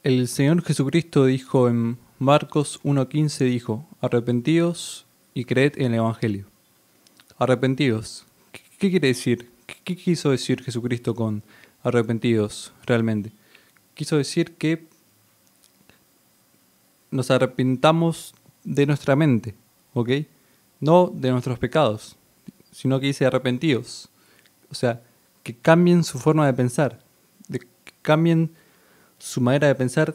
El Señor Jesucristo dijo en Marcos 1:15, dijo, arrepentíos y creed en el Evangelio. Arrepentíos. ¿Qué quiere decir? ¿Qué quiso decir Jesucristo con arrepentidos realmente? Quiso decir que nos arrepintamos de nuestra mente, ¿ok? No de nuestros pecados, sino que dice arrepentidos. O sea, que cambien su forma de pensar, que cambien su manera de pensar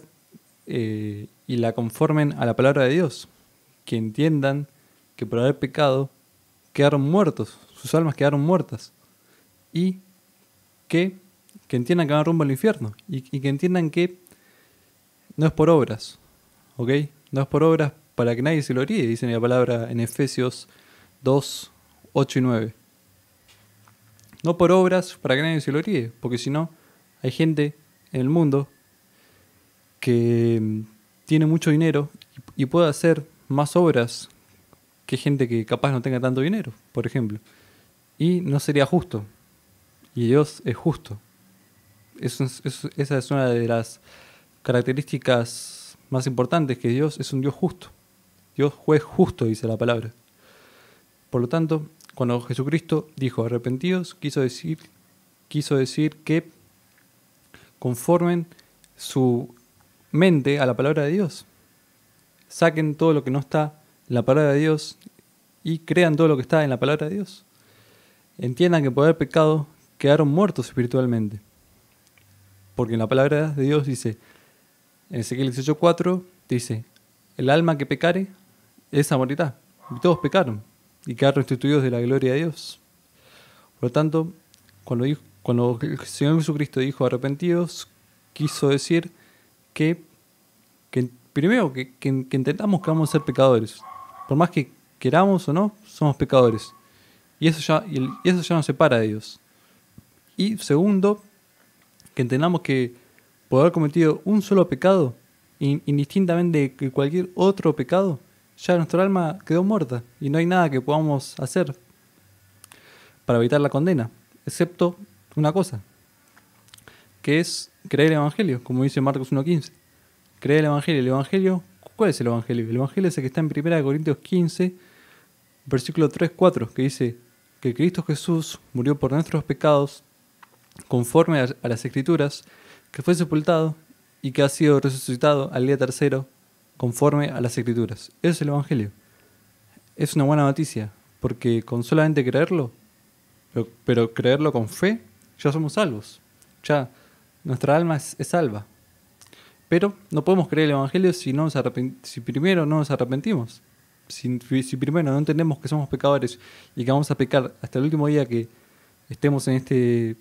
y la conformen a la palabra de Dios. Que entiendan que por haber pecado quedaron muertos, sus almas quedaron muertas. Y que entiendan que van rumbo al infierno. Y que entiendan que no es por obras, ¿ok? No es por obras para que nadie se gloríe, dice la palabra en Efesios 2, 8 y 9. No por obras para que nadie se gloríe, porque si no, hay gente en el mundo que tiene mucho dinero y puede hacer más obras que gente que capaz no tenga tanto dinero, por ejemplo. Y no sería justo. Y Dios es justo. Esa es una de las características más importantes, que Dios es un Dios justo. Dios juez justo, dice la palabra. Por lo tanto, cuando Jesucristo dijo arrepentidos, quiso decir que conformen su mente a la palabra de Dios. Saquen todo lo que no está en la palabra de Dios y crean todo lo que está en la palabra de Dios. Entiendan que por haber pecado quedaron muertos espiritualmente. Porque en la palabra de Dios dice, en Ezequiel 18:4, dice, el alma que pecare, esa morirá. Y todos pecaron y quedaron restituidos de la gloria de Dios. Por lo tanto, cuando el Señor Jesucristo dijo arrepentidos, quiso decir que primero que entendamos que vamos a ser pecadores. Por más que queramos o no, somos pecadores. Y eso ya nos separa de Dios. Y segundo, que entendamos que por haber cometido un solo pecado, indistintamente de cualquier otro pecado, ya nuestra alma quedó muerta y no hay nada que podamos hacer para evitar la condena, excepto una cosa, que es creer el Evangelio, como dice Marcos 1:15. Creer el Evangelio. ¿El Evangelio? ¿Cuál es el Evangelio? El Evangelio es el que está en 1 Corintios 15, versículo 3-4, que dice que Cristo Jesús murió por nuestros pecados conforme a las Escrituras, que fue sepultado y que ha sido resucitado al día tercero conforme a las Escrituras. Eso es el Evangelio. Es una buena noticia, porque con solamente creerlo, pero creerlo con fe, ya somos salvos. Ya nuestra alma es salva. Pero no podemos creer el Evangelio si primero no nos arrepentimos. Si primero no entendemos que somos pecadores y que vamos a pecar hasta el último día que estemos en este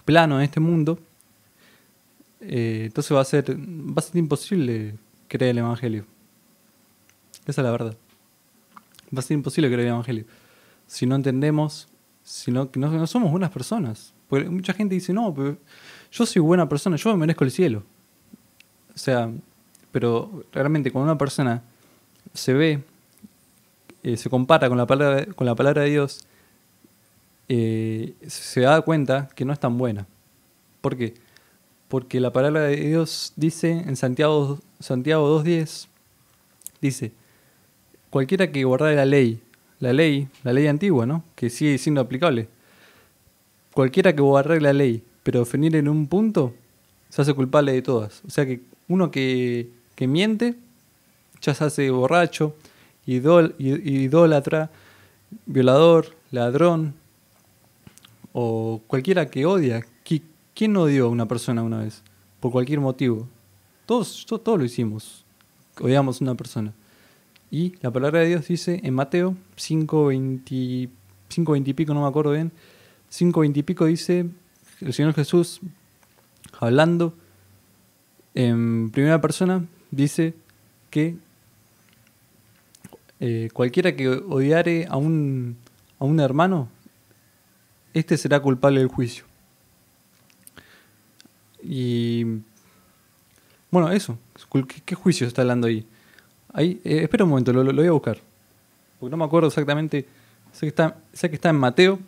plano, en este mundo, entonces va a ser imposible creer el Evangelio. Esa es la verdad. Va a ser imposible creer el Evangelio si no entendemos, que no somos buenas personas. Porque mucha gente dice, no, pero yo soy buena persona, yo me merezco el cielo. O sea, pero realmente cuando una persona se ve, se compara con la palabra de Dios, se da cuenta que no es tan buena. ¿Por qué? Porque la palabra de Dios dice en Santiago 2:10, dice, cualquiera que guardare la ley antigua, ¿no?, que sigue siendo aplicable, cualquiera que guardare la ley, pero ofender en un punto, se hace culpable de todas. O sea que uno que miente, ya se hace borracho, idólatra, violador, ladrón, o cualquiera que odia. ¿Quién no odió a una persona una vez? Por cualquier motivo. Todos lo hicimos. Odiamos a una persona. Y la palabra de Dios dice en Mateo 5:20 y pico, no me acuerdo bien, 5:20 y pico, dice el Señor Jesús hablando en primera persona, dice que cualquiera que odiare a un hermano, este será culpable del juicio. Y bueno, eso. ¿Qué juicio está hablando ahí? Espera un momento, lo voy a buscar, porque no me acuerdo exactamente. Sé que está en Mateo.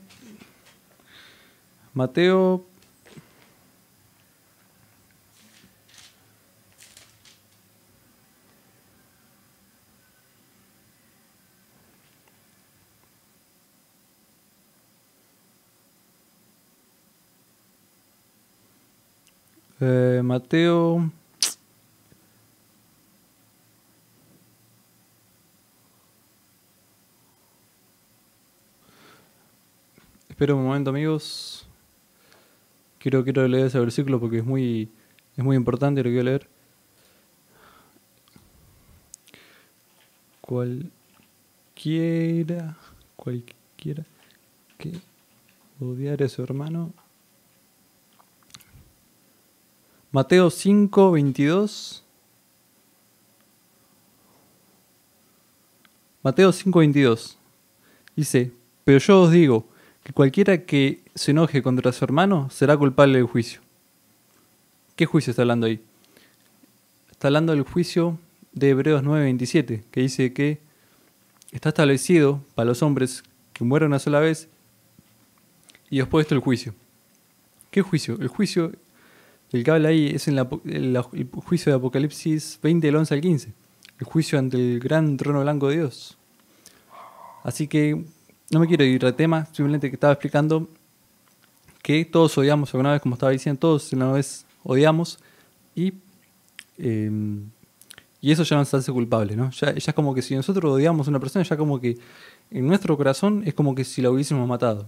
Mateo Mateo. Espera un momento, amigos. Quiero leer ese versículo porque es muy importante, lo quiero leer. Cualquiera que odiare a su hermano. Mateo 5:22. Mateo 5:22. Dice, pero yo os digo que cualquiera que se enoje contra su hermano será culpable del juicio. ¿Qué juicio está hablando ahí? Está hablando del juicio de Hebreos 9:27, que dice que está establecido para los hombres que mueren una sola vez y después está el juicio. ¿Qué juicio? El juicio del que habla ahí es el juicio de Apocalipsis 20, del 11 al 15. El juicio ante el gran trono blanco de Dios. Así que no me quiero ir al tema, simplemente que estaba explicando que todos odiamos alguna vez, como estaba diciendo, todos una vez odiamos y eso ya nos hace culpable, ¿no? Ya es como que si nosotros odiamos a una persona, ya como que en nuestro corazón es como que si la hubiésemos matado.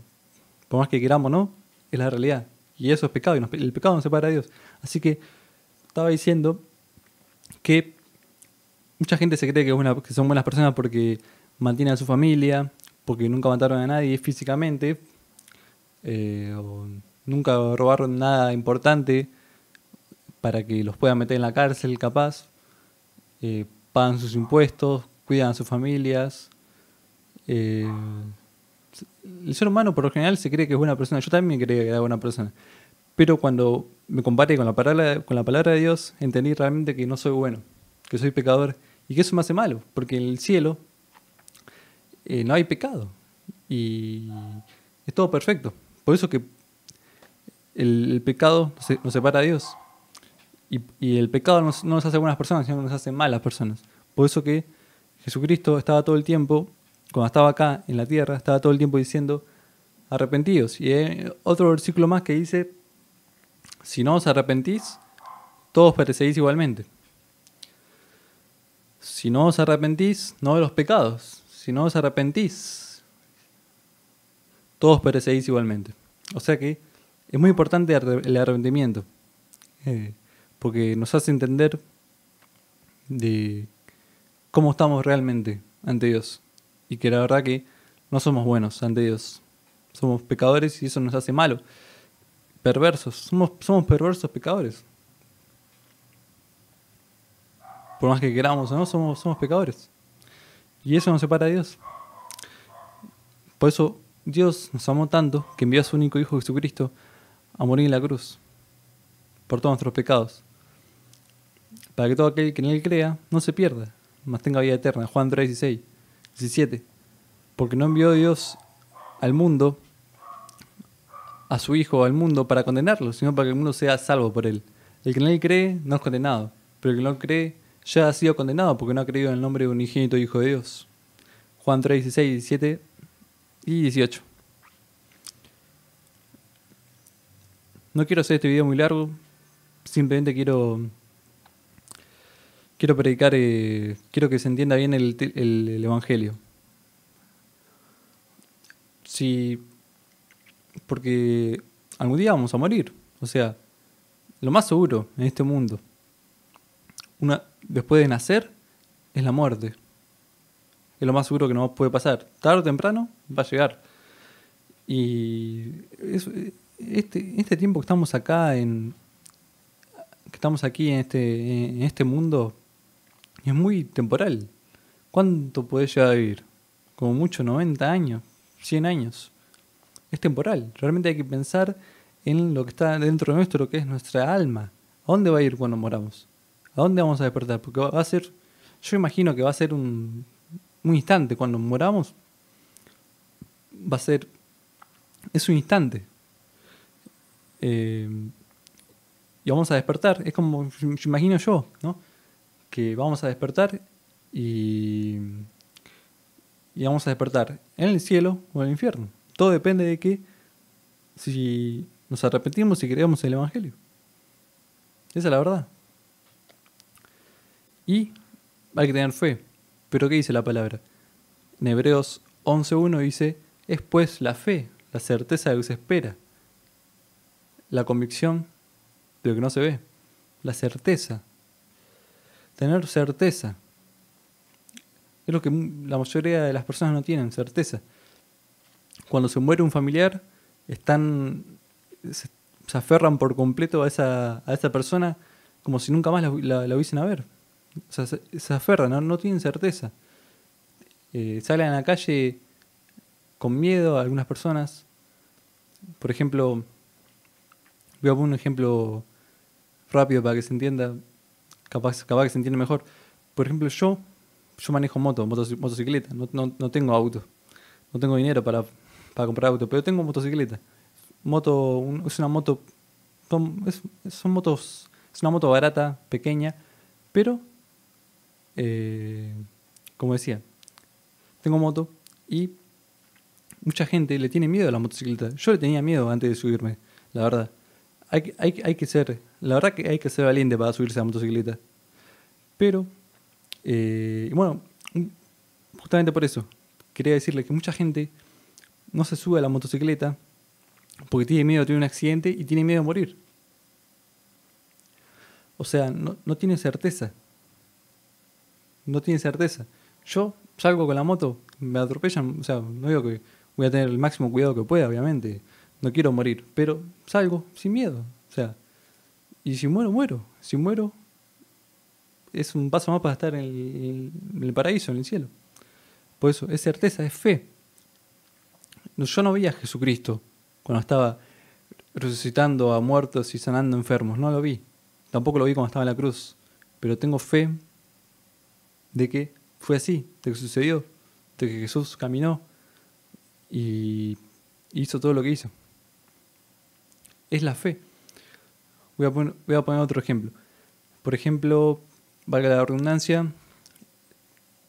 Por más que queramos o no, es la realidad. Y eso es pecado, y el pecado nos separa de Dios. Así que estaba diciendo que mucha gente se cree que son buenas personas porque mantienen a su familia, porque nunca mataron a nadie físicamente, o nunca robaron nada importante para que los puedan meter en la cárcel, capaz. Pagan sus impuestos, cuidan a sus familias. El ser humano por lo general se cree que es buena persona. Yo también me creía que era buena persona. Pero cuando me comparé con la palabra de Dios, entendí realmente que no soy bueno, que soy pecador y que eso me hace malo, porque en el cielo no hay pecado y es todo perfecto. Por eso que el pecado nos separa de Dios y el pecado no nos hace buenas personas, sino nos hace malas personas. Por eso que Jesucristo estaba todo el tiempo, cuando estaba acá en la tierra, estaba todo el tiempo diciendo arrepentidos. Y hay otro versículo más que dice, si no os arrepentís, todos pereceréis igualmente. Si no os arrepentís, no de los pecados, si no os arrepentís, todos pereceréis igualmente. O sea que es muy importante el arrepentimiento, porque nos hace entender de cómo estamos realmente ante Dios. Y que la verdad que no somos buenos ante Dios. Somos pecadores y eso nos hace malos. Perversos. Somos perversos pecadores. Por más que queramos o no, somos pecadores. Y eso nos separa de Dios. Por eso Dios nos amó tanto que envió a su único Hijo Jesucristo a morir en la cruz. Por todos nuestros pecados. Para que todo aquel que en Él crea no se pierda, mas tenga vida eterna. Juan 3:17. Porque no envió Dios al mundo, a su Hijo al mundo para condenarlo, sino para que el mundo sea salvo por Él. El que en Él cree no es condenado, pero el que no cree ya ha sido condenado porque no ha creído en el nombre de un unigénito Hijo de Dios. Juan 3:16, 17 y 18. No quiero hacer este video muy largo, simplemente quiero predicar, quiero que se entienda bien el Evangelio. Sí, porque algún día vamos a morir. O sea, lo más seguro en este mundo, después de nacer, es la muerte. Es lo más seguro que nos puede pasar. Tarde o temprano va a llegar. Y este tiempo que estamos acá, que estamos aquí en este mundo, es muy temporal. ¿Cuánto podés llegar a vivir? Como mucho 90 años, 100 años. Es temporal. Realmente hay que pensar en lo que está dentro de nuestro, que es nuestra alma. ¿A dónde va a ir cuando moramos? ¿A dónde vamos a despertar? Porque va a ser, yo imagino que va a ser un instante. Cuando moramos, es un instante. Y vamos a despertar. Es como, imagino yo, ¿no? Que vamos a despertar y vamos a despertar en el cielo o en el infierno. Todo depende de que si nos arrepentimos y creemos en el Evangelio. Esa es la verdad. Y hay que tener fe. Pero ¿qué dice la palabra? En Hebreos 11.1 dice, es pues la fe, la certeza de lo que se espera, la convicción de lo que no se ve, la certeza. Tener certeza. Es lo que la mayoría de las personas no tienen, certeza. Cuando se muere un familiar, se aferran por completo a esa persona como si nunca más la hubiesen a ver. O sea, se aferran, no tienen certeza. Salen a la calle con miedo a algunas personas. Por ejemplo, voy a poner un ejemplo rápido para que se entienda, capaz que se entiende mejor. Por ejemplo, yo manejo motocicleta, no tengo auto. No tengo dinero para comprar auto, pero tengo motocicleta. Es una moto, son motos, es una moto barata, pequeña, pero, como decía, tengo moto y mucha gente le tiene miedo a la motocicleta. Yo le tenía miedo antes de subirme, la verdad. La verdad que hay que ser valiente para subirse a la motocicleta. Pero, bueno, justamente por eso, quería decirle que mucha gente no se sube a la motocicleta porque tiene miedo de tener un accidente y tiene miedo de morir. O sea, no tiene certeza. No tiene certeza. Yo salgo con la moto, me atropellan, o sea, no digo que voy a tener el máximo cuidado que pueda, obviamente. No quiero morir, pero salgo sin miedo. O sea, y si muero, muero. Si muero, es un paso más para estar en el paraíso, en el cielo. Por eso, es certeza, es fe. Yo no vi a Jesucristo cuando estaba resucitando a muertos y sanando enfermos. No lo vi. Tampoco lo vi cuando estaba en la cruz. Pero tengo fe de que fue así, de que sucedió, de que Jesús caminó y hizo todo lo que hizo. Es la fe. Voy a poner otro ejemplo. Por ejemplo, valga la redundancia,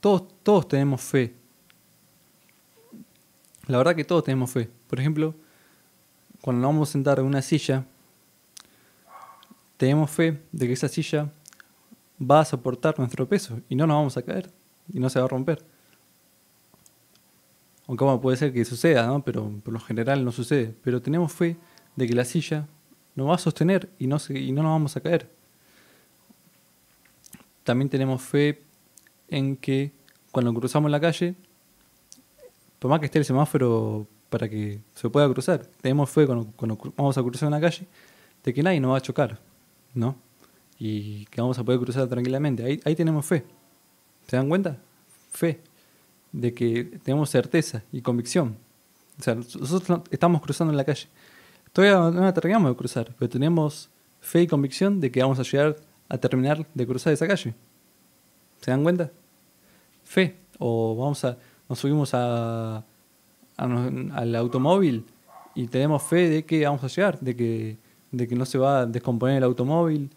todos tenemos fe. La verdad que todos tenemos fe. Por ejemplo, cuando nos vamos a sentar en una silla, tenemos fe de que esa silla va a soportar nuestro peso y no nos vamos a caer y no se va a romper. Aunque bueno, puede ser que suceda, ¿no? Pero por lo general no sucede. Pero tenemos fe de que la silla nos va a sostener y no nos vamos a caer. También tenemos fe en que cuando cruzamos la calle, por más que esté el semáforo para que se pueda cruzar, tenemos fe cuando vamos a cruzar una calle de que nadie nos va a chocar, ¿no? Y que vamos a poder cruzar tranquilamente. Ahí tenemos fe. ¿Se dan cuenta? Fe. De que tenemos certeza y convicción. O sea, nosotros estamos cruzando en la calle. Todavía no la terminamos de cruzar, pero tenemos fe y convicción de que vamos a llegar a terminar de cruzar esa calle. ¿Se dan cuenta? Fe. O nos subimos al automóvil y tenemos fe de que vamos a llegar, de que no se va a descomponer el automóvil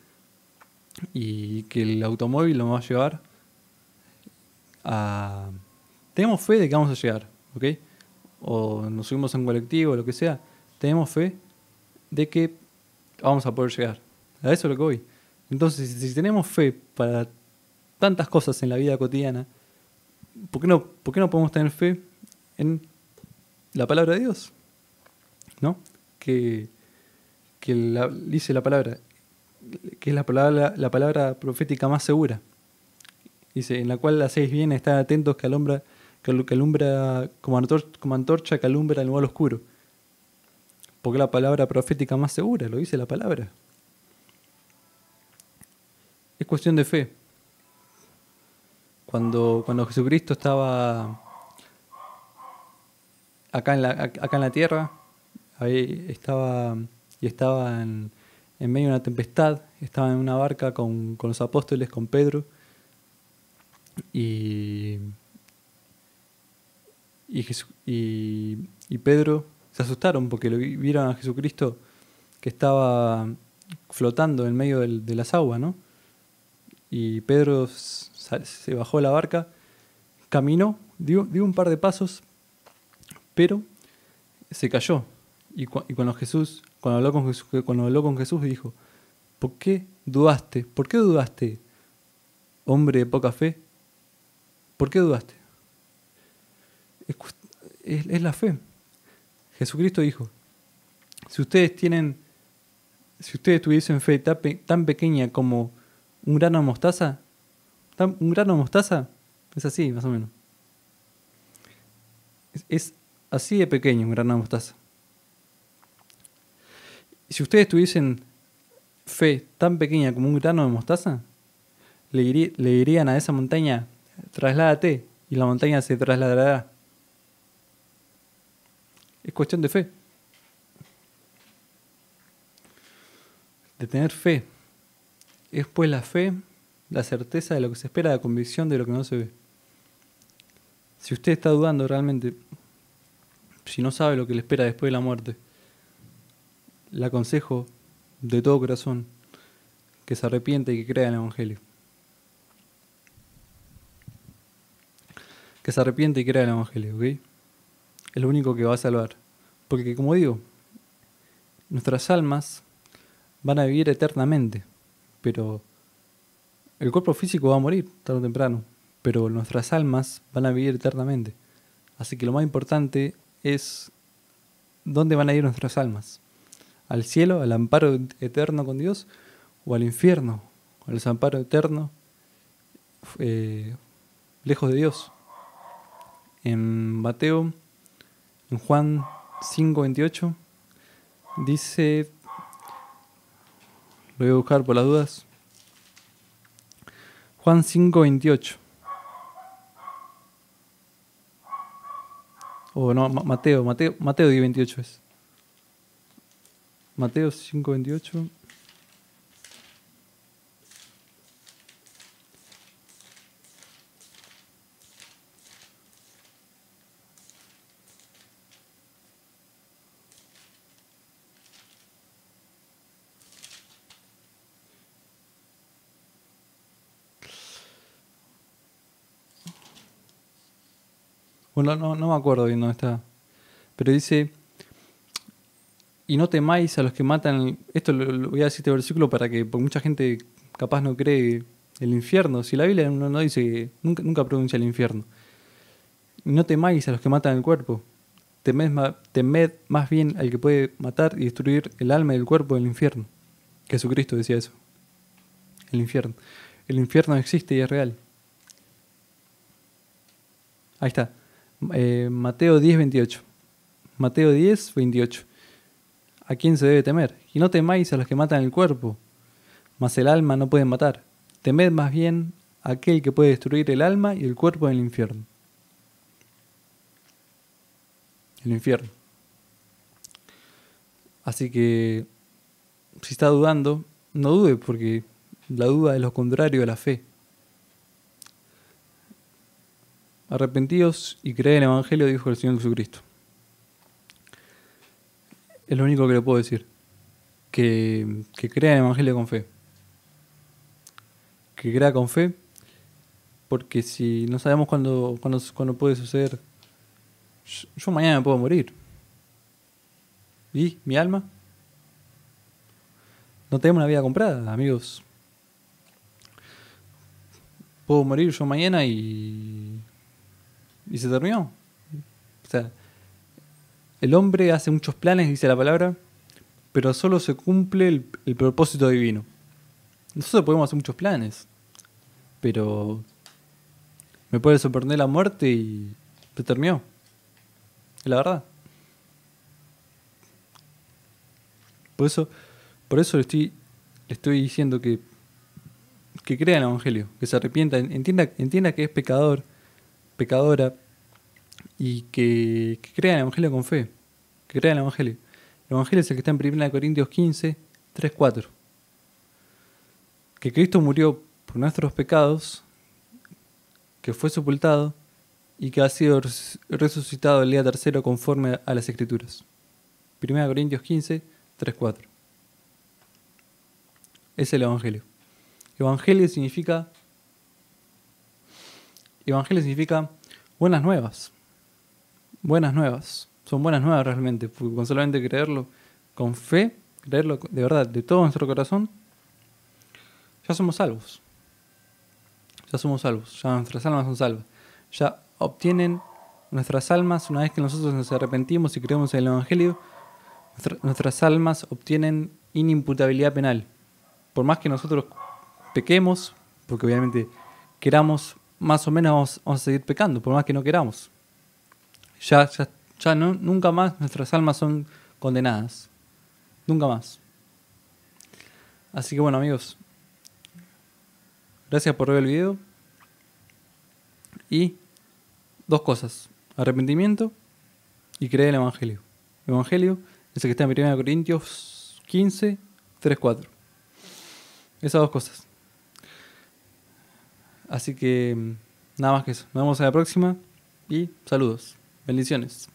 y que el automóvil nos va a llevar a... Tenemos fe de que vamos a llegar, ¿ok? O nos subimos en colectivo, lo que sea. Tenemos fe de que vamos a poder llegar. A eso es lo que voy. Entonces, si tenemos fe para tantas cosas en la vida cotidiana, ¿por qué no podemos tener fe en la palabra de Dios? ¿No? Que dice la palabra, que es la palabra profética más segura. Dice, en la cual hacéis bien estar atentos que alumbra como antorcha que alumbra el lugar oscuro. Porque es la palabra profética más segura, lo dice la palabra. Es cuestión de fe. Cuando Jesucristo estaba acá en la tierra, ahí estaba en medio de una tempestad, estaba en una barca con los apóstoles, con Pedro, y Pedro se asustaron porque vieron a Jesucristo que estaba flotando en medio de las aguas, ¿no? Y Pedro se bajó de la barca, caminó, dio un par de pasos, pero se cayó. Y cuando habló con Jesús dijo, ¿por qué dudaste. ¿Por qué dudaste, hombre de poca fe? ¿Por qué dudaste? Es la fe. Jesucristo dijo, si ustedes tuviesen fe tan pequeña como un grano de mostaza, un grano de mostaza es así, más o menos. Es así de pequeño un grano de mostaza. Si ustedes tuviesen fe tan pequeña como un grano de mostaza, le dirían a esa montaña, trasládate, y la montaña se trasladará. Es cuestión de fe. De tener fe. Es pues la fe, la certeza de lo que se espera, la convicción de lo que no se ve. Si usted está dudando realmente, si no sabe lo que le espera después de la muerte, le aconsejo de todo corazón que se arrepiente y que crea en el Evangelio. Que se arrepiente y crea en el Evangelio, ¿ok? Es lo único que va a salvar. Porque como digo, nuestras almas van a vivir eternamente, pero el cuerpo físico va a morir tarde o temprano, pero nuestras almas van a vivir eternamente. Así que lo más importante es dónde van a ir nuestras almas. ¿Al cielo, al amparo eterno con Dios? ¿O al infierno, al desamparo eterno, lejos de Dios? En Juan 5:28, dice, lo voy a buscar por las dudas, Juan 5:28, o no, Mateo 10:28 es. Mateo 5:28. Bueno, no me acuerdo bien dónde está. Pero dice, y no temáis a los que matan. Esto lo voy a decir este versículo porque mucha gente capaz no cree el infierno. Si la Biblia no dice, nunca pronuncia el infierno. Y no temáis a los que matan el cuerpo. Temed más bien al que puede matar y destruir el alma y el cuerpo del infierno. Jesucristo decía eso. El infierno. El infierno existe y es real. Ahí está. Mateo 10:28. Mateo 10:28. ¿A quién se debe temer? Y no temáis a los que matan el cuerpo, mas el alma no pueden matar. Temed más bien a aquel que puede destruir el alma y el cuerpo en el infierno. El infierno. Así que, si está dudando, no dude, porque la duda es lo contrario a la fe. Arrepentíos y creed en el Evangelio, dijo el Señor Jesucristo. Es lo único que le puedo decir. Que crea en el Evangelio con fe. Que crea con fe, porque si no sabemos cuándo puede suceder, yo mañana me puedo morir. ¿Y mi alma? No tenemos una vida comprada, amigos. Puedo morir yo mañana y se terminó. O sea, el hombre hace muchos planes, dice la palabra, pero solo se cumple el propósito divino. Nosotros podemos hacer muchos planes, pero me puede sorprender la muerte y se terminó. Es la verdad. Por eso le estoy diciendo que crea en el Evangelio, que se arrepienta, entienda que es pecador, pecadora, y que crea en el Evangelio con fe, que crea en el Evangelio. El Evangelio es el que está en 1 Corintios 15:3-4. Que Cristo murió por nuestros pecados, que fue sepultado y que ha sido resucitado el día tercero conforme a las Escrituras. 1 Corintios 15:3-4. Es el Evangelio. Evangelio significa buenas nuevas. Buenas nuevas. Son buenas nuevas realmente, porque con solamente creerlo con fe, creerlo de verdad, de todo nuestro corazón, ya somos salvos. Ya somos salvos, ya nuestras almas son salvas. Ya obtienen nuestras almas, una vez que nosotros nos arrepentimos y creemos en el Evangelio, nuestras almas obtienen inimputabilidad penal. Por más que nosotros pequemos, porque obviamente queramos, más o menos vamos a seguir pecando, por más que no queramos. Ya no, nunca más nuestras almas son condenadas. Nunca más. Así que bueno, amigos, gracias por ver el video. Y 2 cosas: arrepentimiento y creer en el Evangelio. El Evangelio es el que está en 1 Corintios 15, 3, 4. Esas 2 cosas. Así que nada más que eso. Nos vemos en la próxima y saludos. Bendiciones.